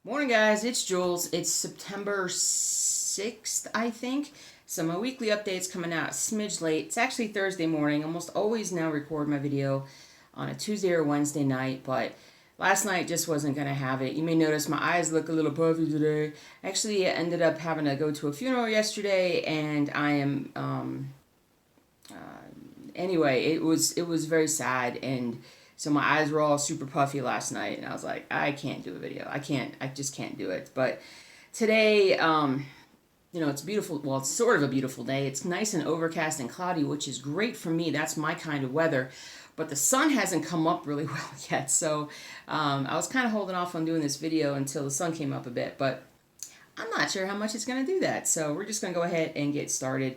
Morning, guys. It's Jules. It's September 6th, I think. So my weekly update's coming out a smidge late. It's actually Thursday morning. Almost always now record my video on a Tuesday or Wednesday night, but last night just wasn't going to have it. You may notice my eyes look a little puffy today. Actually, I ended up having to go to a funeral yesterday, and I am, anyway, it was very sad, and so my eyes were all super puffy last night, and I was like, I can't do a video. I just can't do it. But today, it's beautiful. Well, it's sort of a beautiful day. It's nice and overcast and cloudy, which is great for me. That's my kind of weather. But the sun hasn't come up really well yet, so I was kind of holding off on doing this video until the sun came up a bit, but I'm not sure how much it's going to do that. So we're just going to go ahead and get started.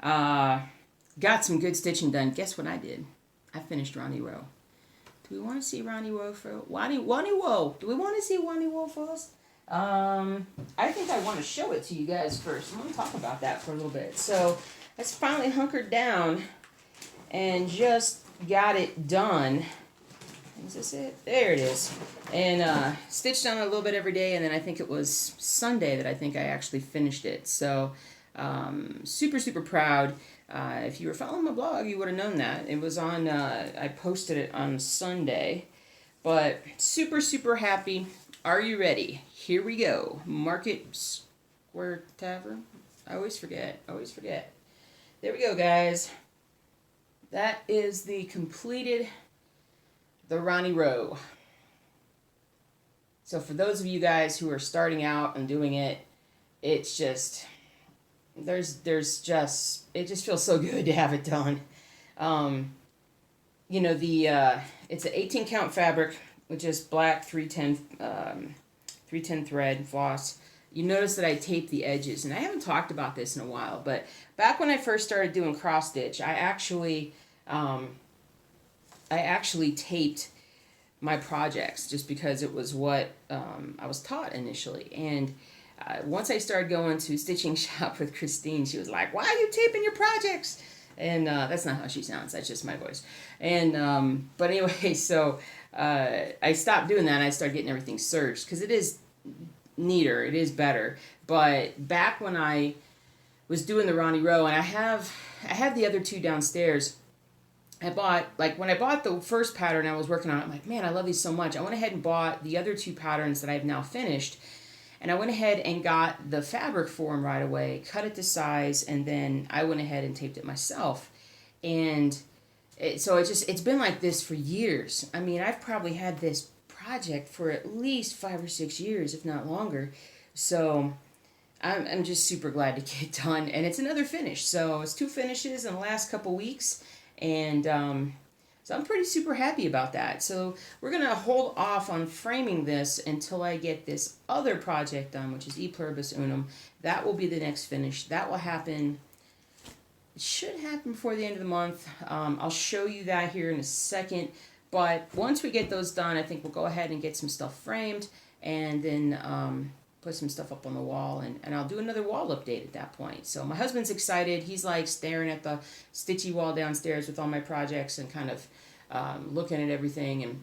Got some good stitching done. Guess what I did? I finished Ronnie Rowe. Do we want to see Ronnie Rowe for Ronnie Rowe? Do we want to see Ronnie Rowe first? I think I want to show it to you guys first. I'm going to talk about that for a little bit. So let's finally hunkered down and just got it done. Is this it? There it is. And stitched on it a little bit every day, and then I think it was Sunday that I think I actually finished it. So super, super proud. If you were following my blog, you would have known that. It was on, I posted it on Sunday. But super, super happy. Are you ready? Here we go. Market Square Tavern. I always forget. There we go, guys. That is the Ronnie Rowe. So for those of you guys who are starting out and doing it, it's just... There's just, it just feels so good to have it done. It's an 18 count fabric with just black 310 thread floss. You notice that I taped the edges, and I haven't talked about this in a while, but back when I first started doing cross stitch, I actually taped my projects just because it was what I was taught initially. And once I started going to Stitching Shop with Christine, she was like, "Why are you taping your projects?" And that's not how she sounds. That's just my voice. And but anyway, so I stopped doing that, and I started getting everything serged because it is neater. It is better. But back when I was doing the Ronnie Rowe, and I have the other two downstairs. I bought, when I bought the first pattern I was working on, I'm like, man, I love these so much. I went ahead and bought the other two patterns that I've now finished. And I went ahead and got the fabric for them right away, cut it to size, and then I went ahead and taped it myself. And it's been like this for years. I mean, I've probably had this project for at least 5 or 6 years, if not longer. So I'm just super glad to get it done. And it's another finish. So it's 2 finishes in the last couple weeks. And so I'm pretty super happy about that. So we're going to hold off on framing this until I get this other project done, which is E Pluribus Unum. That will be the next finish. That will happen, it should happen before the end of the month. I'll show you that here in a second. But once we get those done, I think we'll go ahead and get some stuff framed and then put some stuff up on the wall, and I'll do another wall update at that point. So my husband's excited. He's like staring at the stitchy wall downstairs with all my projects and kind of looking at everything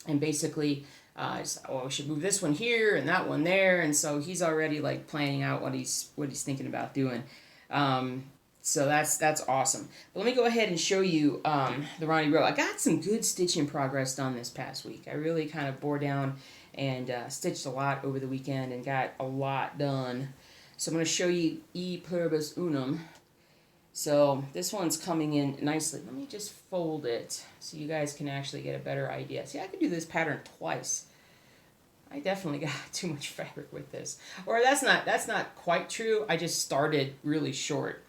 and basically we should move this one here and that one there, and so he's already like planning out what he's thinking about doing. So that's awesome. But let me go ahead and show you the Ronnie Rowe. I got some good stitching progress done this past week. I really kind of bore down and stitched a lot over the weekend and got a lot done. So I'm going to show you E Pluribus Unum. So this one's coming in nicely. Let me just fold it so you guys can actually get a better idea. See, I could do this pattern twice. I definitely got too much fabric with this. Or that's not quite true. I just started really short.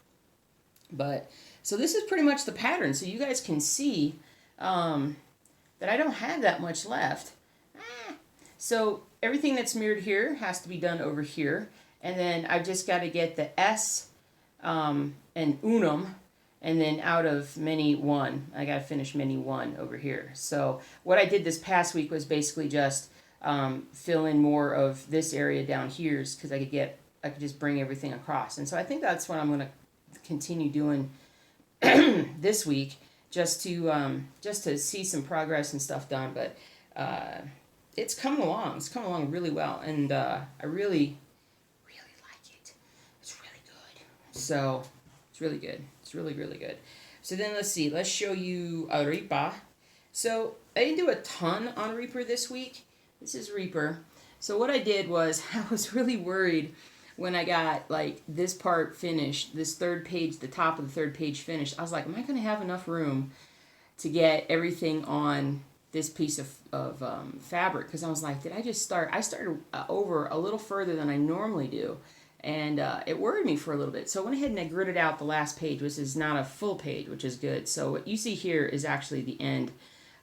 But so this is pretty much the pattern. So you guys can see that I don't have that much left. So everything that's mirrored here has to be done over here. And then I've just got to get the S and unum, and then out of many one, I got to finish many one over here. So what I did this past week was basically just fill in more of this area down here because I could just bring everything across. And so I think that's what I'm going to continue doing this week, just to see some progress and stuff done. But it's coming along. It's coming along really well, and I really, really like it. It's really good. So it's really good. It's really, really good. So then let's see. Let's show you a Reaper. So I didn't do a ton on Reaper this week. This is Reaper. So what I did was I was really worried when I got like this part finished, this third page, the top of the third page finished. I was like, am I going to have enough room to get everything on this piece of fabric? Because I was like, did I just start? I started over a little further than I normally do. And it worried me for a little bit. So I went ahead and I gridded out the last page, which is not a full page, which is good. So what you see here is actually the end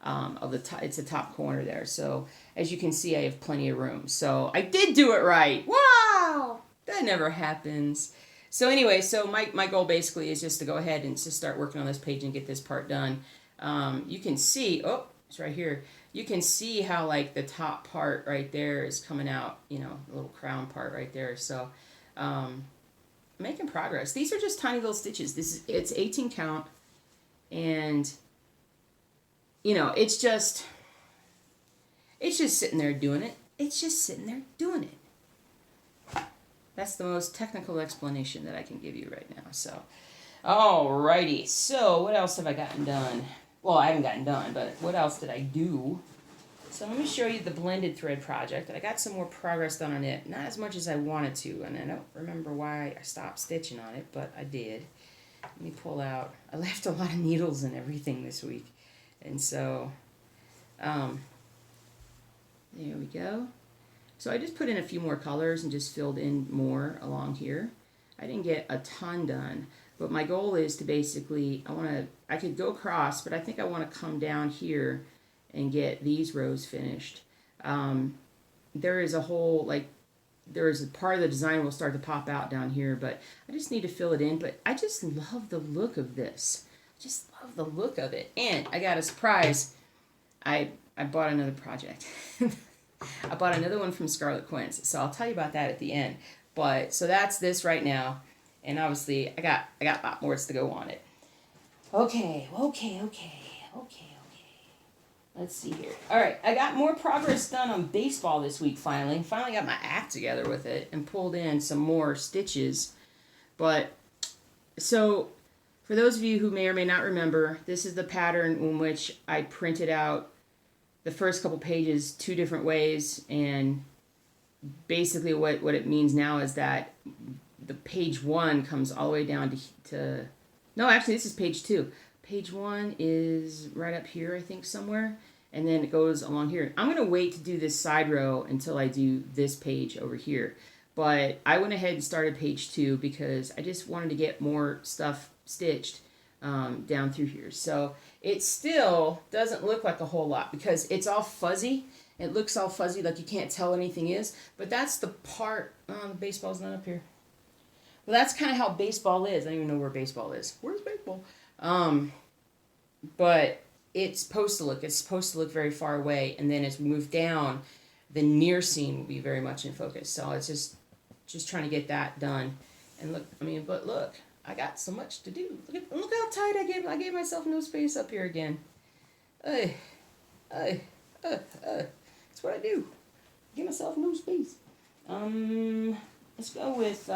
of the top. It's the top corner there. So as you can see, I have plenty of room. So I did do it right. Wow! That never happens. So anyway, so my goal basically is just to go ahead and just start working on this page and get this part done. You can see, oh, it's right here. You can see how like the top part right there is coming out, you know, the little crown part right there. So making progress. These are just tiny little stitches. It's 18 count, and you know, it's just sitting there doing it. It's just sitting there doing it. That's the most technical explanation that I can give you right now. So, alrighty. So, what else have I gotten done? Well, I haven't gotten done, but what else did I do? So let me show you the blended thread project. I got some more progress done on it. Not as much as I wanted to, and I don't remember why I stopped stitching on it, but I did. Let me pull out. I left a lot of needles and everything this week. And so, there we go. So I just put in a few more colors and just filled in more along here. I didn't get a ton done, but my goal is to basically, I could go across, but I think I want to come down here and get these rows finished. There is a whole, there is a part of the design will start to pop out down here, but I just need to fill it in. But I just love the look of this. Just love the look of it. And I got a surprise. I bought another project. I bought another one from Scarlet Quince. So I'll tell you about that at the end. But so that's this right now. And obviously I got a lot more to go on it. Okay. Let's see here. All right, I got more progress done on baseball this week finally. Finally got my act together with it and pulled in some more stitches. But, so, for those of you who may or may not remember, this is the pattern in which I printed out the first couple pages 2 different ways. And basically what it means now is that the page 1 comes all the way down to no, actually this is page 2. Page 1 is right up here, I think, somewhere. And then it goes along here. I'm going to wait to do this side row until I do this page over here. But I went ahead and started page 2 because I just wanted to get more stuff stitched down through here. So it still doesn't look like a whole lot because it's all fuzzy. It looks all fuzzy, like you can't tell anything is. But that's the part, the baseball's not up here. Well, that's kind of how baseball is. I don't even know where baseball is. Where's baseball? But it's supposed to look very far away, and then as we move down, the near scene will be very much in focus. So it's just trying to get that done. And look, but look, I got so much to do. Look how tight I gave myself no space up here again. That's what I do. Give myself no space. Let's go with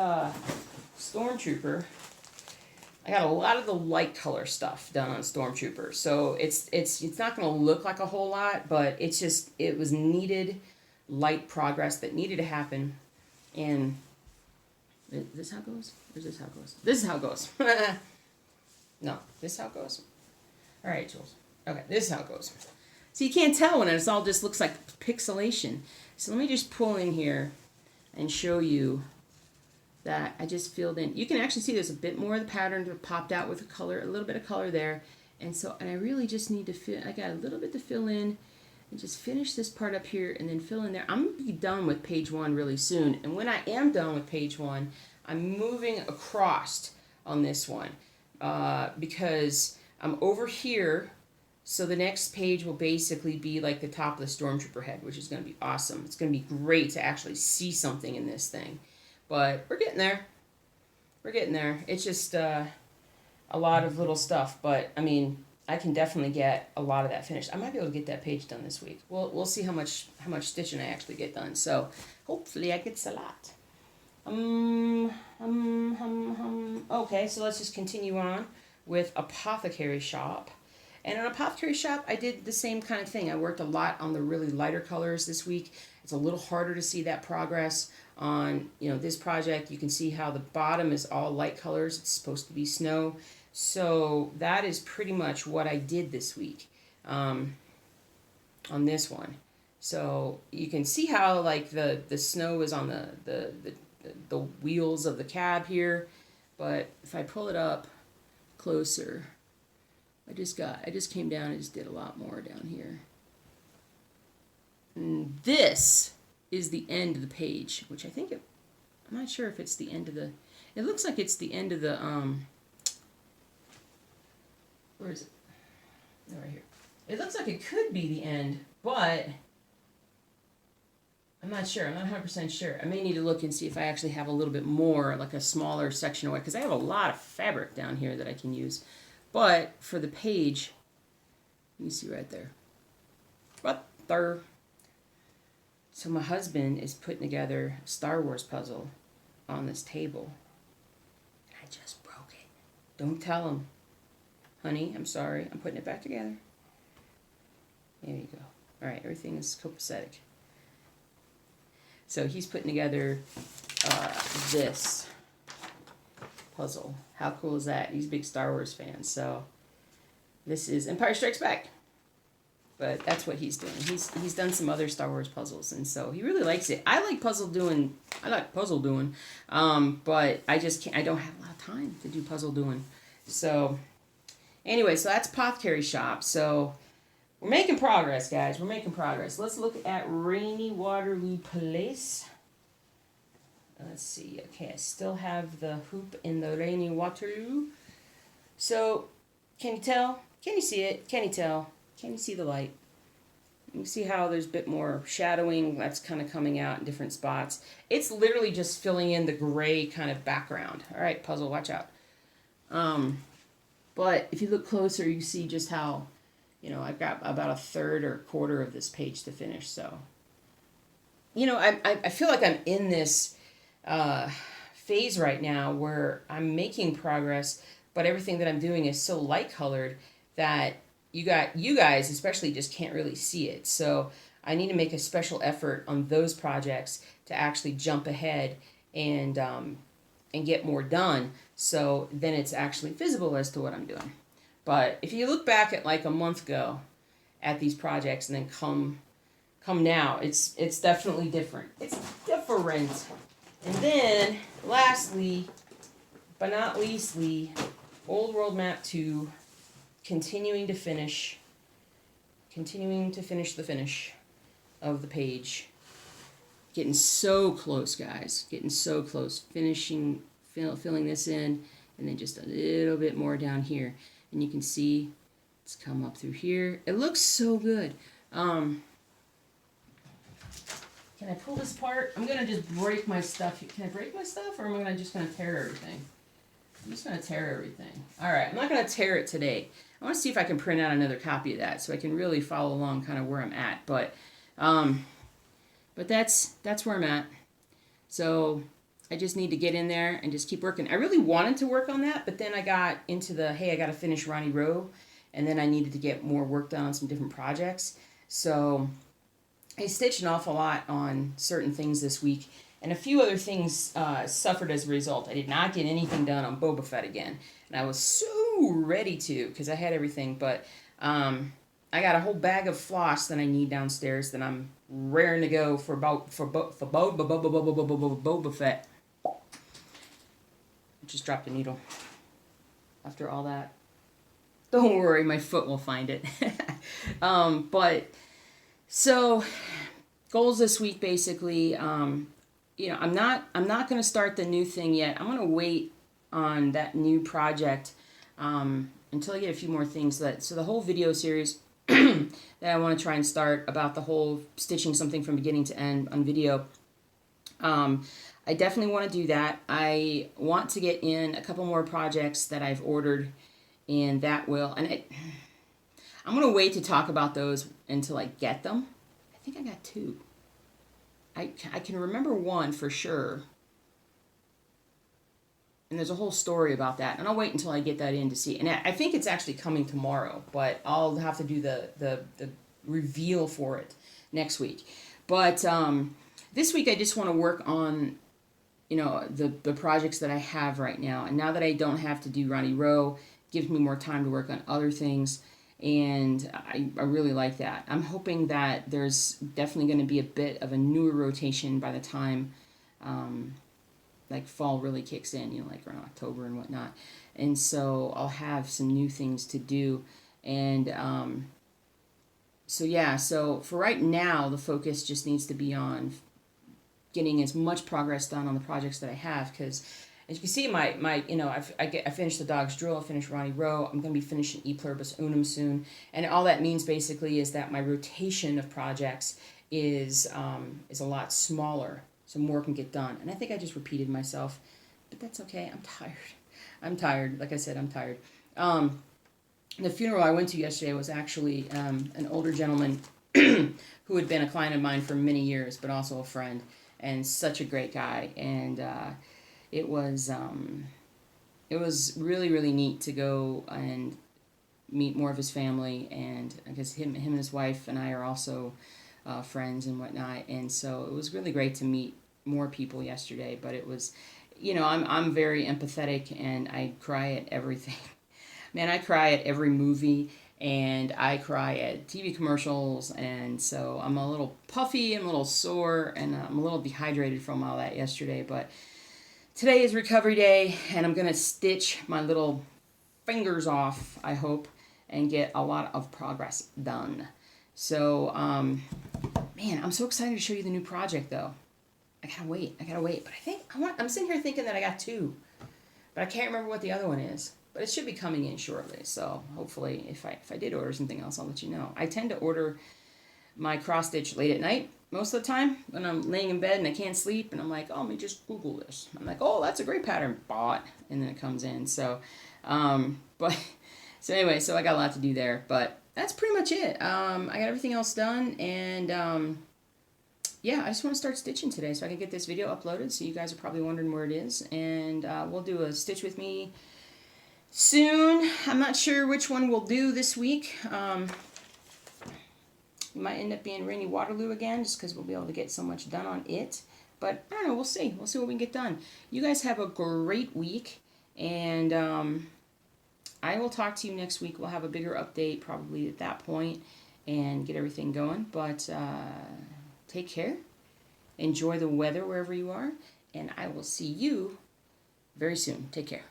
Stormtrooper. I got a lot of the light color stuff done on Stormtrooper, so it's not going to look like a whole lot, but it was needed light progress that needed to happen. And is this how it goes? Or is this how it goes? This is how it goes. No, this is how it goes. All right, Jules. Okay, this is how it goes. So you can't tell when it all just looks like pixelation. So let me just pull in here and show you that I just filled in. You can actually see there's a bit more of the pattern that popped out with the color, a little bit of color there. And I really just need to fill, I got a little bit to fill in and just finish this part up here and then fill in there. I'm going to be done with page 1 really soon. And when I am done with page 1, I'm moving across on this one because I'm over here. So the next page will basically be like the top of the Stormtrooper head, which is going to be awesome. It's going to be great to actually see something in this thing. But we're getting there. We're getting there. It's just a lot of little stuff. But, I can definitely get a lot of that finished. I might be able to get that page done this week. We'll see how much stitching I actually get done. So hopefully I get a lot. Okay, so let's just continue on with Apothecary Shop. And in Apothecary Shop, I did the same kind of thing. I worked a lot on the really lighter colors this week. It's a little harder to see that progress on, this project. You can see how the bottom is all light colors. It's supposed to be snow. So that is pretty much what I did this week on this one. So you can see how like the snow is on the wheels of the cab here. But if I pull it up closer, I just came down and just did a lot more down here. And this is the end of the page, which I'm not sure if it's the end of it looks like it's the end of the, where is it? No, right here. It looks like it could be the end, but I'm not sure. I'm not 100% sure. I may need to look and see if I actually have a little bit more, like a smaller section away, because I have a lot of fabric down here that I can use. But for the page, you see right there. Right there. So my husband is putting together a Star Wars puzzle on this table. I just broke it. Don't tell him. Honey, I'm sorry. I'm putting it back together. There you go. All right, everything is copacetic. So he's putting together this puzzle. How cool is that? He's a big Star Wars fan. So this is Empire Strikes Back. But that's what he's doing. He's done some other Star Wars puzzles, and so he really likes it. I like puzzle doing. But I just can't. I don't have a lot of time to do puzzle doing. So anyway, so that's Apothecary Shop. So we're making progress, guys. We're making progress. Let's look at Rainy Waterloo Place. Let's see. Okay, I still have the hoop in the Rainy Waterloo. So, can you tell? Can you see it? Can you tell? Can you see the light? You can see how there's a bit more shadowing that's kind of coming out in different spots. It's literally just filling in the gray kind of background. All right, puzzle, watch out. But if you look closer, you see just how, I've got about a third or quarter of this page to finish. So, I feel like I'm in this phase right now where I'm making progress, but everything that I'm doing is so light colored that you guys especially just can't really see it. So I need to make a special effort on those projects to actually jump ahead and get more done. So then it's actually visible as to what I'm doing. But if you look back at like a month ago at these projects and then come now, it's definitely different. It's different. And then lastly, but not leastly, Old World Map 2. Continuing to finish the finish of the page. Getting so close, guys. Getting so close. Filling this in, and then just a little bit more down here. And you can see it's come up through here. It looks so good. Can I pull this apart? I'm going to just break my stuff. Can I break my stuff, or am I just going to tear everything? I'm just going to tear everything. All right, I'm not going to tear it today. I want to see if I can print out another copy of that so I can really follow along kind of where I'm at. But that's where I'm at. So I just need to get in there and just keep working. I really wanted to work on that, but then I got into I got to finish Ronnie Rowe, and then I needed to get more work done on some different projects. So I stitched an awful lot on certain things this week. And a few other things suffered as a result. I did not get anything done on Boba Fett again. And I was so ready to, because I had everything. But I got a whole bag of floss that I need downstairs that I'm raring to go for Boba Fett. Just dropped a needle. After all that. Don't worry, my foot will find it. So goals this week basically. I'm not going to start the new thing yet. I'm going to wait on that new project until I get a few more things. So the whole video series that I want to try and start about the whole stitching something from beginning to end on video, I definitely want to do that. I want to get in a couple more projects that I've ordered, and that will, and I'm going to wait to talk about those until I get them. I think I got 2. I can remember one for sure. And there's a whole story about that. And I'll wait until I get that in to see. And I think it's actually coming tomorrow, but I'll have to do the reveal for it next week. But this week I just want to work on, you know, the projects that I have right now. And now that I don't have to do Ronnie Rowe, it gives me more time to work on other things. And I really like that. I'm hoping that there's definitely going to be a bit of a newer rotation by the time like fall really kicks in, you know, like around October and whatnot. And so I'll have some new things to do. And so yeah, so for right now, the focus just needs to be on getting as much progress done on the projects that I have, because as you can see, my you know, I finished the Dog's Drill, I finished Ronnie Rowe, I'm going to be finishing E Pluribus Unum soon, and all that means basically is that my rotation of projects is a lot smaller, so more can get done. And I think I just repeated myself, but that's okay. I'm tired. Like I said, I'm tired. The funeral I went to yesterday was actually an older gentleman who had been a client of mine for many years, but also a friend, and such a great guy. And it was really, really neat to go and meet more of his family. And I guess him and his wife and I are also friends and whatnot. And so it was really great to meet more people yesterday. But it was, you know, I'm very empathetic, and I cry at everything. Man, I cry at every movie, and I cry at TV commercials, and so I'm a little puffy, I'm a little sore, and I'm a little dehydrated from all that yesterday, but today is recovery day, and I'm going to stitch my little fingers off, I hope, and get a lot of progress done. So, man, I'm so excited to show you the new project, though. I gotta wait, but I'm sitting here thinking that I got 2, but I can't remember what the other one is. But it should be coming in shortly, so hopefully if I did order something else, I'll let you know. I tend to order my cross-stitch late at night most of the time when I'm laying in bed and I can't sleep, and I'm like, oh, let me just Google this. I'm like, oh, that's a great pattern, bought, and then it comes in. So, so anyway, so I got a lot to do there, but that's pretty much it. I got everything else done, and yeah, I just want to start stitching today so I can get this video uploaded, so you guys are probably wondering where it is, and we'll do a Stitch With Me soon. I'm not sure which one we'll do this week. It might end up being Rainy Waterloo again, just because we'll be able to get so much done on it. But I don't know, we'll see. We'll see what we can get done. You guys have a great week, and I will talk to you next week. We'll have a bigger update probably at that point and get everything going. But take care. Enjoy the weather wherever you are, and I will see you very soon. Take care.